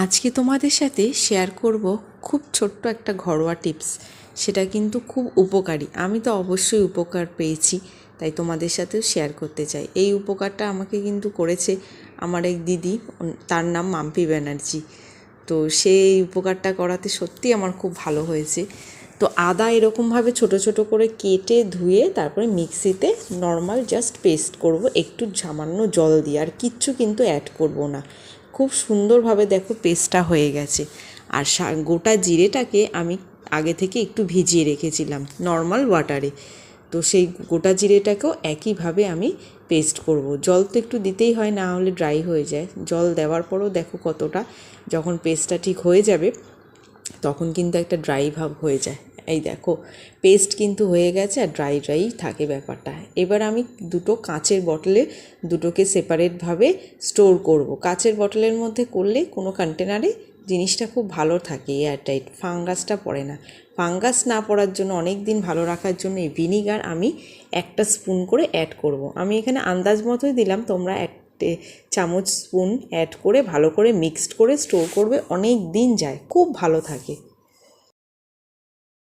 আজকে তোমাদের সাথে শেয়ার করব খুব ছোট্ট একটা ঘরোয়া টিপস। সেটা কিন্তু খুব উপকারী। আমি তো অবশ্যই উপকার পেয়েছি, তাই তোমাদের সাথেও শেয়ার করতে চাই। এই উপকারটা আমাকে কিন্তু করেছে আমার এক দিদি, তার নাম মাম্পি ব্যানার্জি। তো সেই উপকারটা করাতে সত্যি আমার খুব ভালো হয়েছে। তো আদা এরকমভাবে ছোট ছোট করে কেটে ধুয়ে তারপরে মিক্সিতে নর্মাল জাস্ট পেস্ট করব, একটু সামান্য জল দিয়ে, আর কিচ্ছু কিন্তু অ্যাড করব না। খুব সুন্দরভাবে দেখো পেস্টটা হয়ে গেছে। আর গোটা জিরেটাকে আমি আগে থেকে একটু ভিজিয়ে রেখেছিলাম নর্মাল ওয়াটারে। তো সেই গোটা জিরেটাকেও একইভাবে আমি পেস্ট করব। জল তো একটু দিতেই হয়, না হলে ড্রাই হয়ে যায়। জল দেওয়ার পরও দেখো কতটা, যখন পেস্টটা ঠিক হয়ে যাবে তখন কিন্তু একটা ড্রাই ভাব হয়ে যায়। এই দেখো পেস্ট কিন্তু হয়ে গেছে, আর ড্রাই ড্রাই থাকে ব্যাপারটা। এবার আমি দুটো কাঁচের বটলে দুটোকে সেপারেটভাবে স্টোর করব। কাঁচের বটলের মধ্যে করলে কোনো কন্টেনারে জিনিসটা খুব ভালো থাকে, এয়ারটাইট, ফাঙ্গাসটা পড়ে না। ফাঙ্গাস না পড়ার জন্য, অনেক দিন ভালো রাখার জন্য এই ভিনিগার আমি 1 স্পুন করে অ্যাড করব। আমি এখানে আন্দাজ মতোই দিলাম, তোমরা 1 চামচ স্পুন অ্যাড করে ভালো করে মিক্সড করে স্টোর করবে, অনেক দিন যায়, খুব ভালো থাকে।